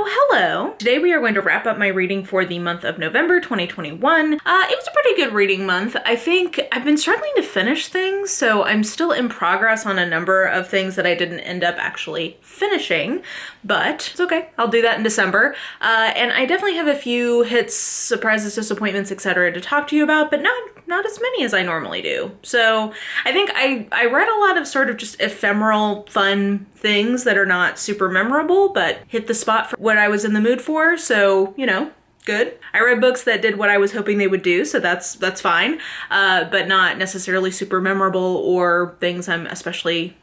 Oh, hello. Today we are going to wrap up my reading for the month of November 2021. It was a pretty good reading month. I think I've been struggling to finish things, so I'm still in progress on a number of things that I didn't end up actually finishing, but it's okay. I'll do that in December. And I definitely have a few hits, surprises, disappointments, etc. to talk to you about, but not as many as I normally do. So I think I read a lot of sort of just ephemeral, fun things that are not super memorable, but hit the spot for what I was in the mood for. So, you know, good. I read books that did what I was hoping they would do, so that's fine, but not necessarily super memorable or things I'm especially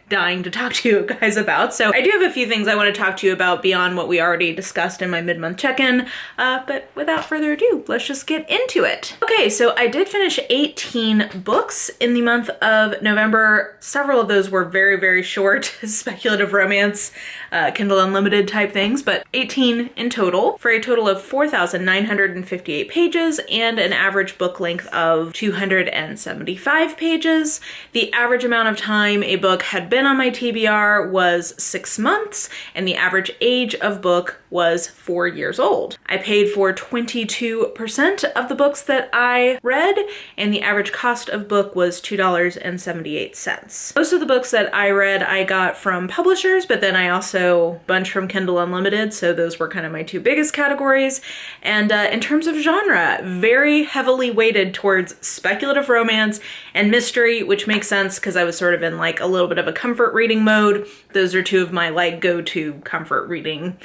dying to talk to you guys about. So I do have a few things I want to talk to you about beyond what we already discussed in my mid-month check-in, but without further ado, let's just get into it. Okay, so I did finish 18 books in the month of November. Several of those were very, very short, speculative romance, Kindle Unlimited type things, but 18 in total for a total of 4,958 pages and an average book length of 275 pages. The average amount of time a book had been on my TBR was 6 months, and the average age of book was 4 years old. I paid for 22% of the books that I read, and the average cost of book was $2.78. Most of the books that I read I got from publishers, but then I also bunch from Kindle Unlimited, so those were kind of my two biggest categories. And in terms of genre, very heavily weighted towards speculative romance and mystery, which makes sense because I was sort of in a little bit of a comfort reading mode. Those are two of my go-to comfort reading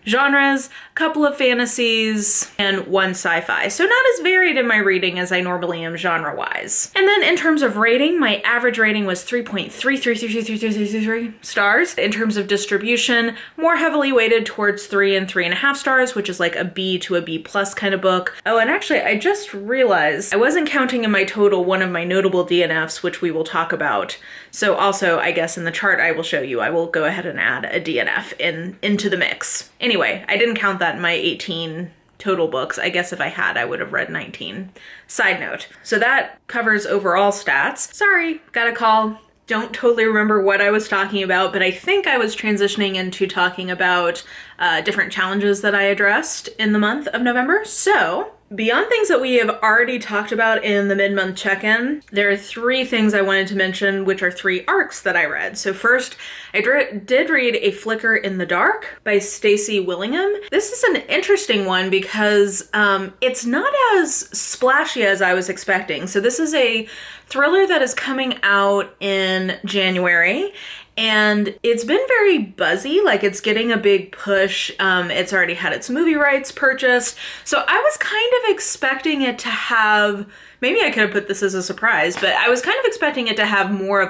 genres, couple of fantasies, and one sci-fi. So not as varied in my reading as I normally am genre-wise. And then in terms of rating, my average rating was 3.3333333 stars. In terms of distribution, more heavily weighted towards 3 and 3.5 stars, which is like a B to a B plus kind of book. Oh, and actually I just realized I wasn't counting in my total one of my notable DNFs, which we will talk about. So also, I guess in the chart I will show you, I will go ahead and add a DNF into the mix. Anyway, I didn't count that in my 18 total books. I guess if I had, I would have read 19. Side note. So that covers overall stats. Sorry, got a call. Don't totally remember what I was talking about, but I think I was transitioning into talking about different challenges that I addressed in the month of November. So beyond things that we have already talked about in the mid-month check-in, there are 3 things I wanted to mention, which are 3 arcs that I read. So first, I did read A Flicker in the Dark by Stacey Willingham. This is an interesting one because it's not as splashy as I was expecting. So this is a thriller that is coming out in January, and it's been very buzzy, it's getting a big push. It's already had its movie rights purchased. So I was kind of expecting it to have, maybe I could have put this as a surprise, but I was kind of expecting it to have more of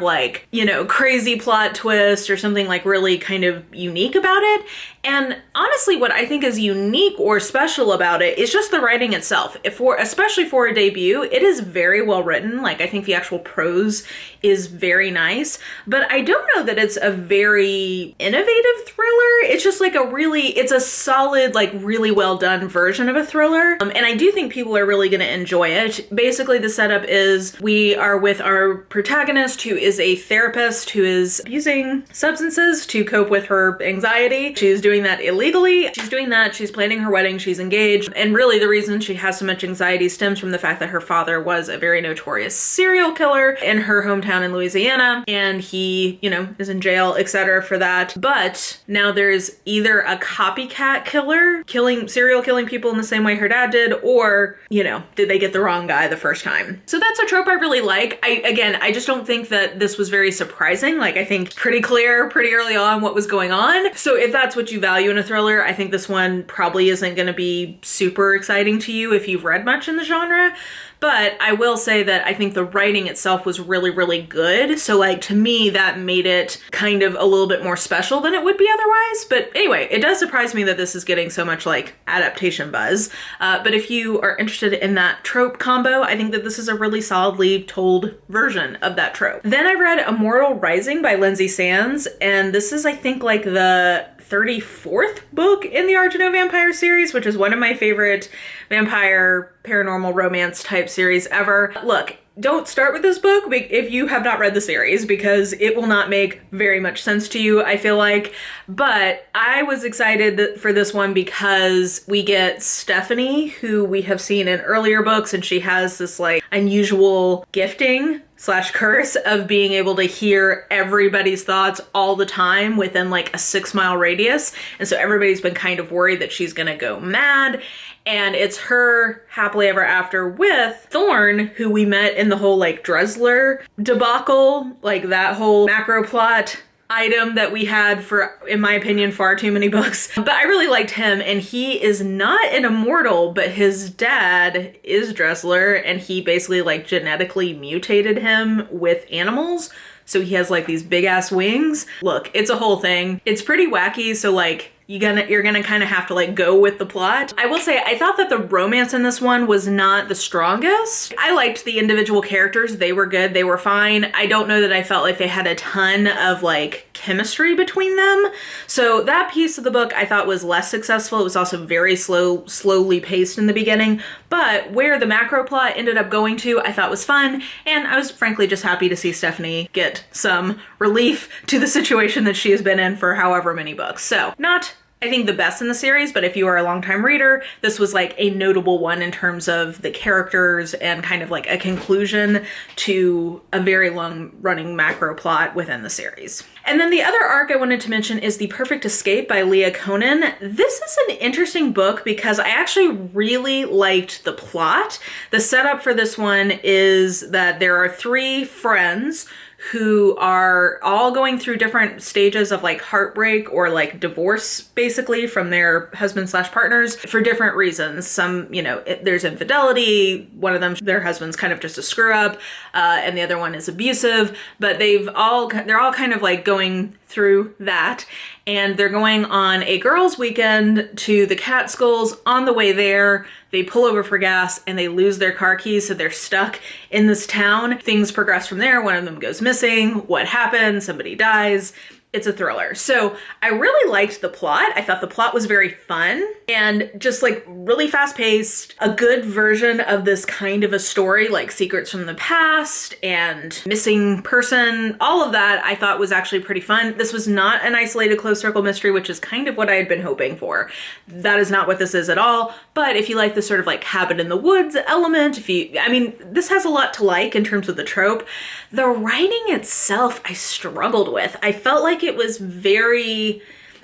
crazy plot twist or something really kind of unique about it. And honestly, what I think is unique or special about it is just the writing itself. Especially for a debut, it is very well written. I think the actual prose is very nice, but I don't know that it's a very innovative thriller. It's just it's a solid, really well done version of a thriller. And I do think people are really going to enjoy it. Basically, the setup is we are with our protagonist, who is a therapist who is using substances to cope with her anxiety. She's doing that illegally. She's planning her wedding, she's engaged. And really the reason she has so much anxiety stems from the fact that her father was a very notorious serial killer in her hometown in Louisiana. And he, is in jail, etc. for that. But now there's either a copycat killer serial killing people in the same way her dad did, or, did they get the wrong guy the first time? So that's a trope I really like. I just don't think that this was very surprising. I think pretty clear, pretty early on what was going on. So if that's what you value in a thriller, I think this one probably isn't going to be super exciting to you if you've read much in the genre. But I will say that I think the writing itself was really, really good. So to me, that made it kind of a little bit more special than it would be otherwise. But anyway, it does surprise me that this is getting so much adaptation buzz. But if you are interested in that trope combo, I think that this is a really solidly told version of that trope. Then I read Immortal Rising by Lindsay Sands. And this is, I think, the 34th book in the Argento Vampire series, which is one of my favorite vampire paranormal romance type series ever. Look, don't start with this book if you have not read the series, because it will not make very much sense to you, I feel like. But I was excited for this one because we get Stephanie, who we have seen in earlier books, and she has this like unusual gifting / curse of being able to hear everybody's thoughts all the time within like a 6-mile radius. And so everybody's been kind of worried that she's gonna go mad. And it's her happily ever after with Thorn, who we met in the whole like Dressler debacle, like that whole macro plot item that we had for, in my opinion, far too many books. But I really liked him, and he is not an immortal, but his dad is Dressler, and he basically like genetically mutated him with animals. So he has like these big ass wings. Look, it's a whole thing. It's pretty wacky, so like you're gonna kind of have to like go with the plot. I will say I thought that the romance in this one was not the strongest. I liked the individual characters. They were good. They were fine. I don't know that I felt like they had a ton of like chemistry between them. So that piece of the book I thought was less successful. It was also very slowly paced in the beginning, but where the macro plot ended up going to, I thought was fun. And I was frankly just happy to see Stephanie get some relief to the situation that she has been in for however many books. So not, I think, the best in the series, but if you are a longtime reader, this was like a notable one in terms of the characters and kind of like a conclusion to a very long running macro plot within the series. And then the other arc I wanted to mention is The Perfect Escape by Leah Conan. This is an interesting book because I actually really liked the plot. The setup for this one is that there are 3 friends who are all going through different stages of like heartbreak or like divorce, basically, from their husband / partners for different reasons. Some, you know, there's infidelity. One of them, their husband's kind of just a screw up, and the other one is abusive. But they're all kind of like going through that, and they're going on a girls' weekend to the Catskills. On the way there, they pull over for gas and they lose their car keys, so they're stuck in this town. Things progress from there. One of them goes missing. What happens? Somebody dies. It's a thriller. So I really liked the plot. I thought the plot was very fun and just like really fast paced, a good version of this kind of a story, like Secrets from the Past and Missing Person. All of that I thought was actually pretty fun. This was not an isolated closed circle mystery, which is kind of what I had been hoping for. That is not what this is at all. But if you like this sort of like cabin in the woods element, this has a lot to like in terms of the trope. The writing itself, I struggled with. I felt like it was very,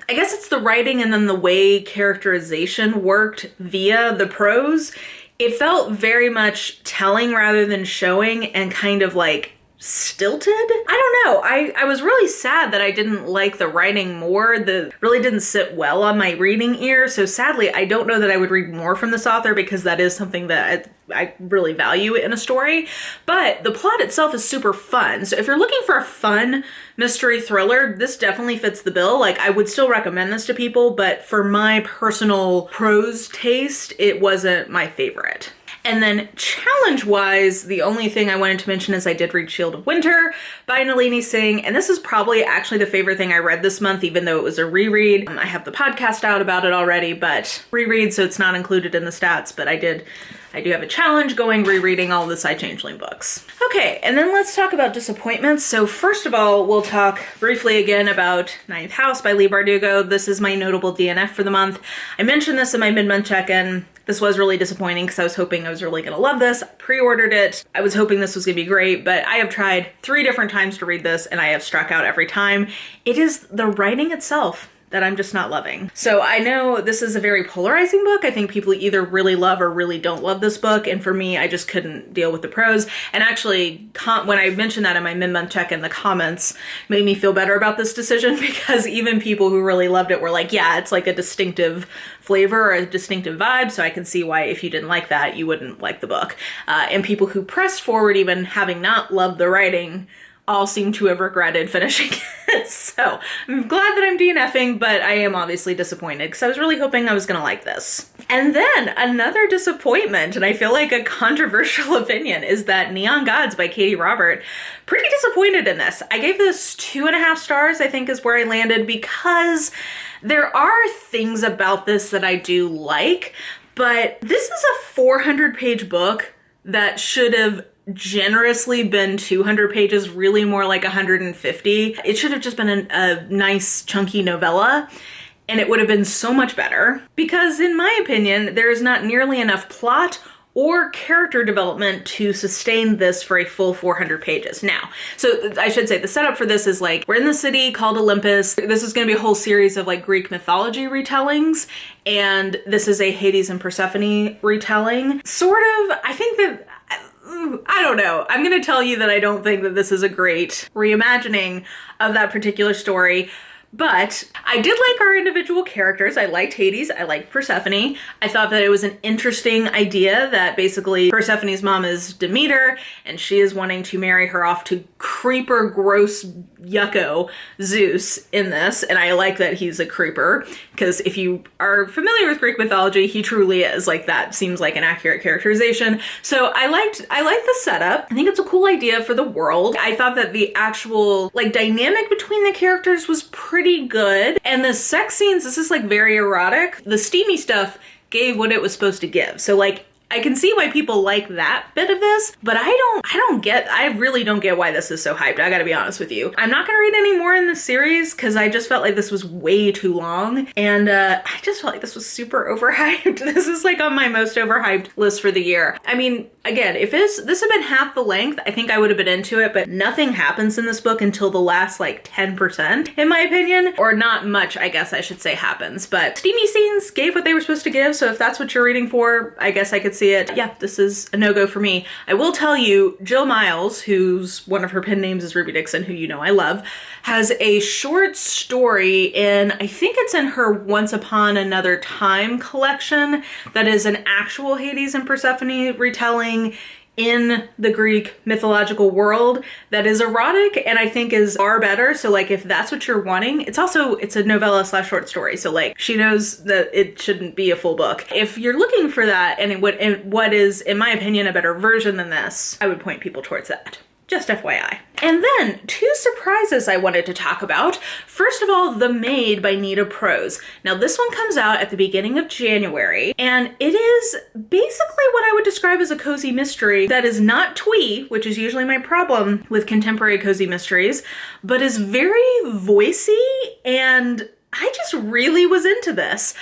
I guess it's the writing and then the way characterization worked via the prose. It felt very much telling rather than showing and kind of like stilted. I don't know. I was really sad that I didn't like the writing more. The really didn't sit well on my reading ear. So sadly, I don't know that I would read more from this author because that is something that I really value in a story. But the plot itself is super fun. So if you're looking for a fun mystery thriller, this definitely fits the bill. Like, I would still recommend this to people, but for my personal prose taste, it wasn't my favorite. And then challenge-wise, the only thing I wanted to mention is I did read Shield of Winter by Nalini Singh, and this is probably actually the favorite thing I read this month, even though it was a reread. I have the podcast out about it already, but reread, so it's not included in the stats, but I do have a challenge going rereading all the Psy Changeling books. Okay, and then let's talk about disappointments. So first of all, we'll talk briefly again about Ninth House by Leigh Bardugo. This is my notable DNF for the month. I mentioned this in my mid-month check-in. This was really disappointing because I was hoping I was really going to love this. I pre-ordered it. I was hoping this was going to be great, but I have tried 3 different times to read this and I have struck out every time. It is the writing itself that I'm just not loving. So I know this is a very polarizing book. I think people either really love or really don't love this book. And for me, I just couldn't deal with the prose. And actually, when I mentioned that in my mid-month check-in, the comments made me feel better about this decision because even people who really loved it were like, yeah, it's like a distinctive flavor or a distinctive vibe. So I can see why if you didn't like that, you wouldn't like the book. And people who pressed forward, even having not loved the writing, all seem to have regretted finishing it. So I'm glad that I'm DNFing, but I am obviously disappointed because I was really hoping I was going to like this. And then another disappointment, and I feel like a controversial opinion, is that Neon Gods by Katie Robert. Pretty disappointed in this. I gave this 2.5 stars, I think is where I landed, because there are things about this that I do like, but this is a 400-page book that should have generously been 200 pages, really more like 150. It should have just been a nice chunky novella. And it would have been so much better because, in my opinion, there is not nearly enough plot or character development to sustain this for a full 400 pages. Now, so I should say the setup for this is like, we're in the city called Olympus. This is going to be a whole series of like Greek mythology retellings. And this is a Hades and Persephone retelling. Sort of, I think that, I don't know. I'm going to tell you that I don't think that this is a great reimagining of that particular story. But I did like our individual characters. I liked Hades. I liked Persephone. I thought that it was an interesting idea that basically Persephone's mom is Demeter and she is wanting to marry her off to creeper, gross yucko Zeus in this. And I like that he's a creeper because if you are familiar with Greek mythology, he truly is. Like, that seems like an accurate characterization. So I liked the setup. I think it's a cool idea for the world. I thought that the actual like dynamic between the characters was pretty good. And the sex scenes, this is like very erotic. The steamy stuff gave what it was supposed to give. So like, I can see why people like that bit of this, but I really don't get why this is so hyped. I gotta be honest with you. I'm not gonna read any more in this series because I just felt like this was way too long. And I just felt like this was super overhyped. This is like on my most overhyped list for the year. I mean, again, if this had been half the length, I think I would have been into it, but nothing happens in this book until the last like 10%, in my opinion, or not much, I guess I should say, happens. But steamy scenes gave what they were supposed to give. So if that's what you're reading for, I guess I could see it. Yeah, this is a no-go for me. I will tell you, Jill Miles, who's one of her pen names is Ruby Dixon, who you know I love, has a short story in, I think it's in her Once Upon Another Time collection that is an actual Hades and Persephone retelling in the Greek mythological world that is erotic and I think is far better. So like, if that's what you're wanting, it's a novella / short story. So like, she knows that it shouldn't be a full book. If you're looking for that and what is, in my opinion, a better version than this, I would point people towards that. Just FYI. And then 2 surprises I wanted to talk about. First of all, The Maid by Nita Prose. Now this one comes out at the beginning of January, and it is basically what I would describe as a cozy mystery that is not twee, which is usually my problem with contemporary cozy mysteries, but is very voicey, and I just really was into this.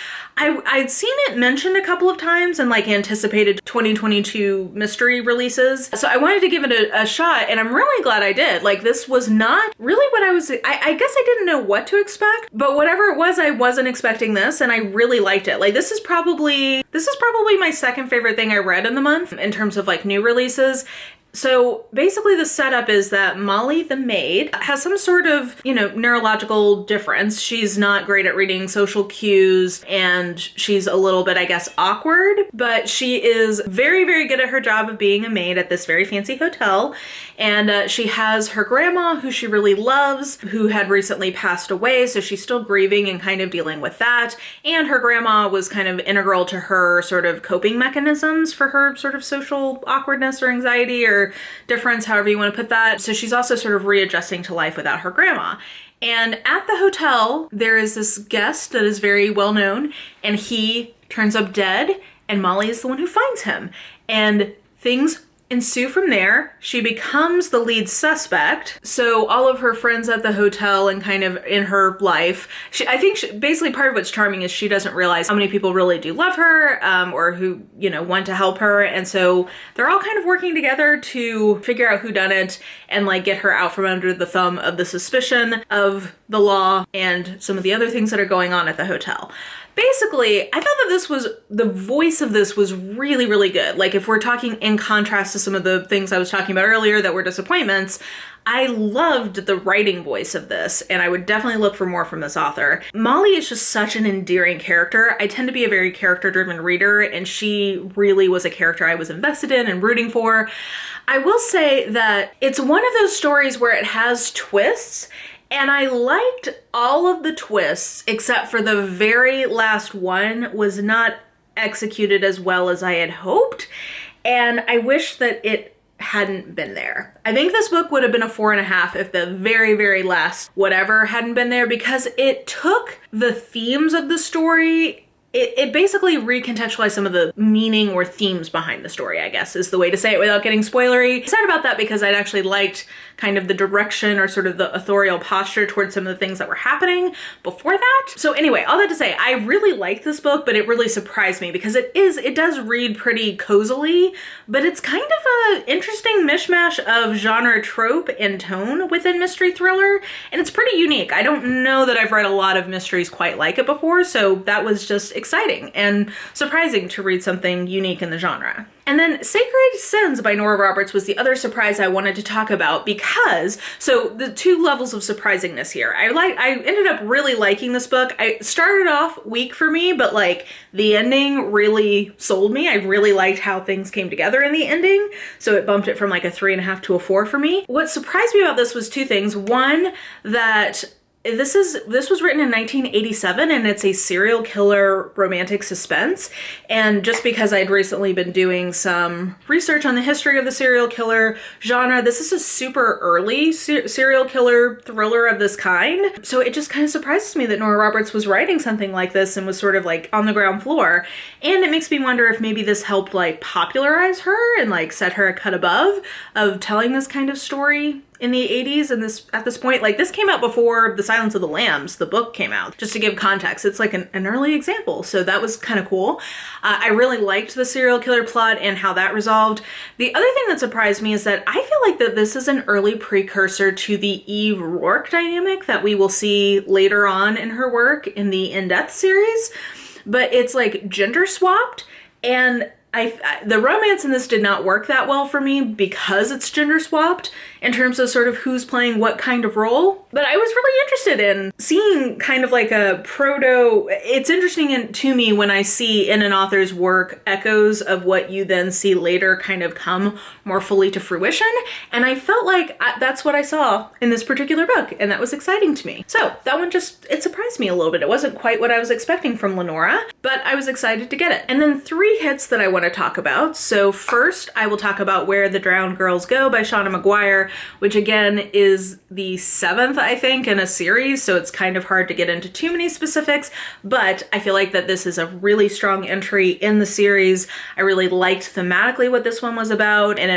I'd seen it mentioned a couple of times and like anticipated 2022 mystery releases. So I wanted to give it a shot, and I'm really glad I did. Like, this was not really what I guess I didn't know what to expect, but whatever it was, I wasn't expecting this, and I really liked it. Like, this is probably my second favorite thing I read in the month in terms of like new releases. So basically the setup is that Molly the maid has some sort of, neurological difference. She's not great at reading social cues and she's a little bit, I guess, awkward, but she is very, very good at her job of being a maid at this very fancy hotel. And she has her grandma who she really loves, who had recently passed away. So she's still grieving and kind of dealing with that. And her grandma was kind of integral to her sort of coping mechanisms for her sort of social awkwardness or anxiety or difference, however you want to put that. So she's also sort of readjusting to life without her grandma. And at the hotel, there is this guest that is very well known, and he turns up dead, and Molly is the one who finds him. And things ensue from there. She becomes the lead suspect. So all of her friends at the hotel and kind of in her life, I think basically part of what's charming is she doesn't realize how many people really do love her or who, want to help her. And so they're all kind of working together to figure out who done it and like get her out from under the thumb of the suspicion of the law and some of the other things that are going on at the hotel. Basically, I thought that the voice of this was really, really good. Like, if we're talking in contrast to some of the things I was talking about earlier that were disappointments, I loved the writing voice of this, and I would definitely look for more from this author. Molly is just such an endearing character. I tend to be a very character-driven reader, and she really was a character I was invested in and rooting for. I will say that it's one of those stories where it has twists, and I liked all of the twists, except for the very last one was not executed as well as I had hoped. And I wish that it hadn't been there. I think this book would have been a 4.5 if the very, very last whatever hadn't been there, because it took the themes of the story it basically recontextualized some of the meaning or themes behind the story, I guess, is the way to say it without getting spoilery. I'm sad about that because I'd actually liked kind of the direction or sort of the authorial posture towards some of the things that were happening before that. So anyway, all that to say, I really like this book, but it really surprised me because it does read pretty cozily, but it's kind of an interesting mishmash of genre trope and tone within mystery thriller, and it's pretty unique. I don't know that I've read a lot of mysteries quite like it before, so that was just exciting and surprising to read something unique in the genre. And then Sacred Sins by Nora Roberts was the other surprise I wanted to talk about because, so the two levels of surprisingness here. I ended up really liking this book. I started off weak for me, but like the ending really sold me. I really liked how things came together in the ending. So it bumped it from like a 3.5 to a 4 for me. What surprised me about this was two things. One, that this was written in 1987 and it's a serial killer romantic suspense. And just because I'd recently been doing some research on the history of the serial killer genre, this is a super early serial killer thriller of this kind. So it just kind of surprises me that Nora Roberts was writing something like this and was sort of like on the ground floor. And it makes me wonder if maybe this helped like popularize her and like set her a cut above of telling this kind of story in the 80s. And at this point, like this came out before The Silence of the Lambs, the book, came out. Just to give context, it's like an early example. So that was kind of cool. I really liked the serial killer plot and how that resolved. The other thing that surprised me is that I feel like that this is an early precursor to the Eve Rourke dynamic that we will see later on in her work in the In Death series. But it's like gender swapped, and the romance in this did not work that well for me because it's gender swapped in terms of sort of who's playing what kind of role. But I was really interested in seeing kind of like a it's interesting to me when I see in an author's work echoes of what you then see later kind of come more fully to fruition. And I felt like that's what I saw in this particular book, and that was exciting to me. So that one it surprised me a little bit. It wasn't quite what I was expecting from Lenora, but I was excited to get it. And then 3 hits that I want to talk about. So first, I will talk about Where the Drowned Girls Go by Shauna Maguire, which again is the 7th, I think, in a series, so it's kind of hard to get into too many specifics, but I feel like that this is a really strong entry in the series. I really liked thematically what this one was about, and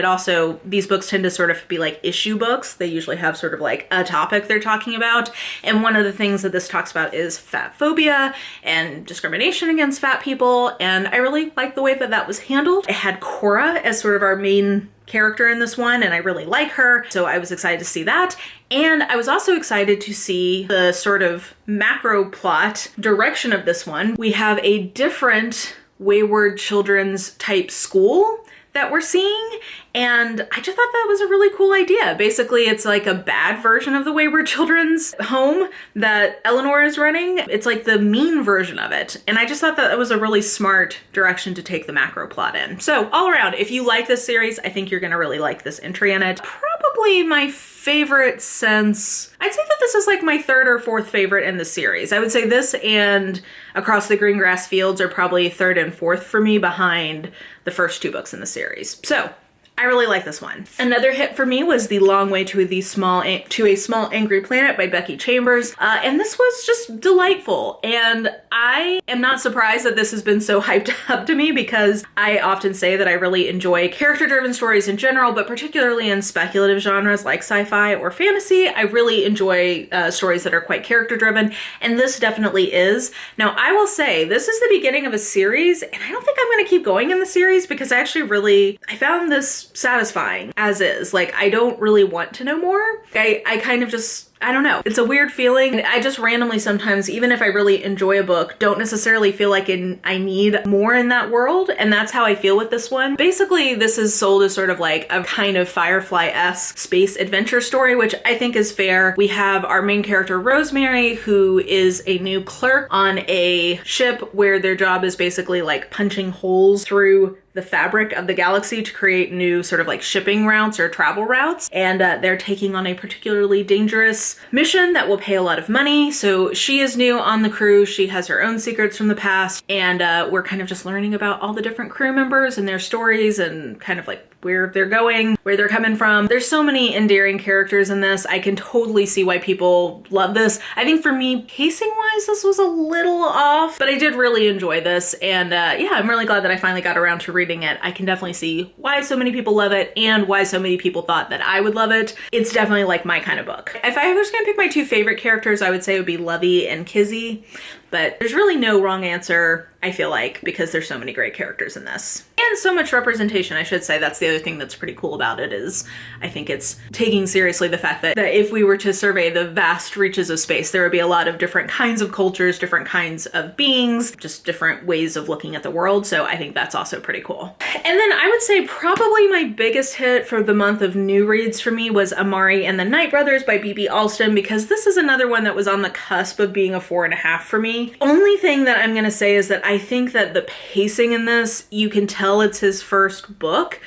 these books tend to sort of be like issue books. They usually have sort of like a topic they're talking about, and one of the things that this talks about is fat phobia and discrimination against fat people, and I really liked the way that was handled. It had Cora as sort of our main character in this one, and I really like her, so I was excited to see that. And I was also excited to see the sort of macro plot direction of this one. We have a different Wayward Children's type school that we're seeing, and I just thought that was a really cool idea. Basically, it's like a bad version of the Wayward Children's home that Eleanor is running. It's like the mean version of it, and I just thought that was a really smart direction to take the macro plot in. So all around, if you like this series, I think you're gonna really like this entry in it. Probably my favorite since, I'd say that this is like my 3rd or 4th favorite in the series. I would say this and Across the Green Grass Fields are probably 3rd and 4th for me behind the first 2 books in the series. So I really like this one. Another hit for me was The Long Way to a Small Angry Planet by Becky Chambers. And this was just delightful. And I am not surprised that this has been so hyped up to me because I often say that I really enjoy character-driven stories in general, but particularly in speculative genres like sci-fi or fantasy. I really enjoy stories that are quite character-driven, and this definitely is. Now, I will say, this is the beginning of a series, and I don't think I'm gonna keep going in the series because I found this satisfying as is. Like, I don't really want to know more. I kind of just, I don't know. It's a weird feeling. I just randomly sometimes, even if I really enjoy a book, don't necessarily feel like I need more in that world. And that's how I feel with this one. Basically, this is sold as sort of like a kind of Firefly-esque space adventure story, which I think is fair. We have our main character, Rosemary, who is a new clerk on a ship where their job is basically like punching holes through the fabric of the galaxy to create new sort of like shipping routes or travel routes. And they're taking on a particularly dangerous mission that will pay a lot of money. So she is new on the crew. She has her own secrets from the past. And we're kind of just learning about all the different crew members and their stories and kind of like where they're going, where they're coming from. There's so many endearing characters in this. I can totally see why people love this. I think for me, pacing-wise, this was a little off, but I did really enjoy this. And yeah, I'm really glad that I finally got around to reading it. I can definitely see why so many people love it and why so many people thought that I would love it. It's definitely like my kind of book. If I was gonna pick my two favorite characters, I would say it would be Lovey and Kizzy, but there's really no wrong answer, I feel like, because there's so many great characters in this. And so much representation, I should say. That's the other thing that's pretty cool about it, is I think it's taking seriously the fact that if we were to survey the vast reaches of space, there would be a lot of different kinds of cultures, different kinds of beings, just different ways of looking at the world. So I think that's also pretty cool. And then I would say probably my biggest hit for the month of new reads for me was Amari and the Night Brothers by B.B. Alston, because this is another one that was on the cusp of being a 4.5 for me. Only thing that I'm gonna say is that I think that the pacing in this, you can tell it's his first book.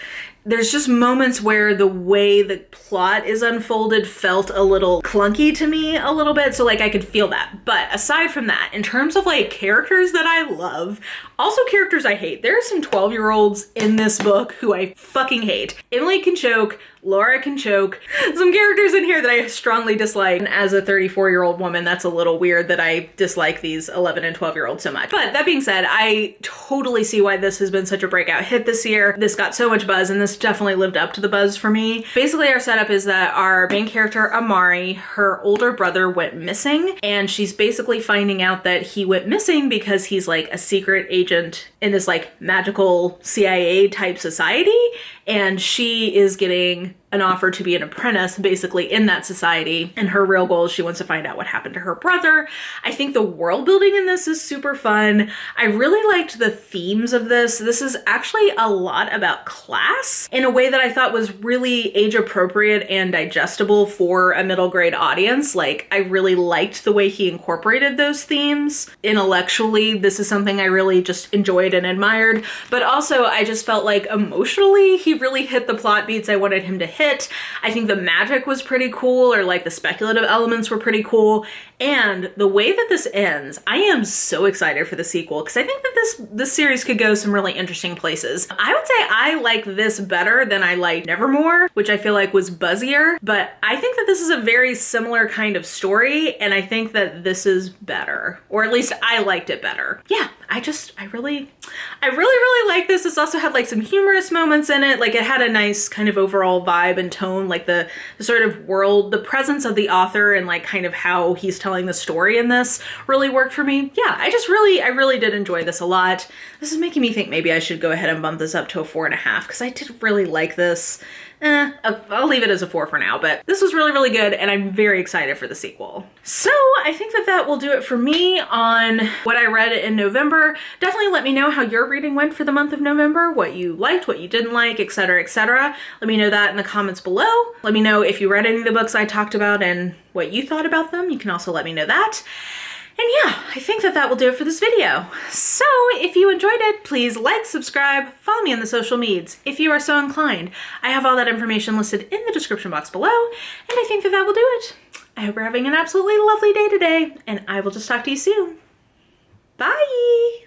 There's just moments where the way the plot is unfolded felt a little clunky to me a little bit, so like I could feel that. But aside from that, in terms of like characters that I love, also characters I hate, there are some 12-year-olds in this book who I fucking hate. Emily can choke, Laura can choke. Some characters in here that I strongly dislike. And as a 34-year-old woman, that's a little weird that I dislike these 11 and 12-year-olds so much. But that being said, I totally see why this has been such a breakout hit this year. This got so much buzz, and this definitely lived up to the buzz for me. Basically, our setup is that our main character, Amari, her older brother went missing, and she's basically finding out that he went missing because he's like a secret agent in this like magical CIA type society, and she is getting an offer to be an apprentice basically in that society, and her real goal is she wants to find out what happened to her brother. I think the world building in this is super fun. I really liked the themes of this. This is actually a lot about class in a way that I thought was really age appropriate and digestible for a middle grade audience. Like, I really liked the way he incorporated those themes. Intellectually, this is something I really just enjoyed and admired, but also I just felt like emotionally he really hit the plot beats I wanted him to hit. I think the magic was pretty cool, or like the speculative elements were pretty cool. And the way that this ends, I am so excited for the sequel, because I think that this series could go some really interesting places. I would say I like this better than I liked Nevermore, which I feel like was buzzier, but I think that this is a very similar kind of story, and I think that this is better, or at least I liked it better. Yeah, I really like this. This also had like some humorous moments in it. Like, it had a nice kind of overall vibe and tone, like the sort of world, the presence of the author and like kind of how he's telling the story in this really worked for me. Yeah, I really did enjoy this a lot. This is making me think maybe I should go ahead and bump this up to a 4.5, because I did really like this. I'll leave it as a 4 for now, but this was really good, and I'm very excited for the sequel. So I think that will do it for me on what I read in November. Definitely let me know how your reading went for the month of November, what you liked, what you didn't like, etc., etc. Let me know that in the comments below. Let me know if you read any of the books I talked about and what you thought about them. You can also let me know that. And yeah, I think that will do it for this video. So if you enjoyed it, please like, subscribe, follow me on the social medias if you are so inclined. I have all that information listed in the description box below, and I think that will do it. I hope you're having an absolutely lovely day today, and I will just talk to you soon. Bye!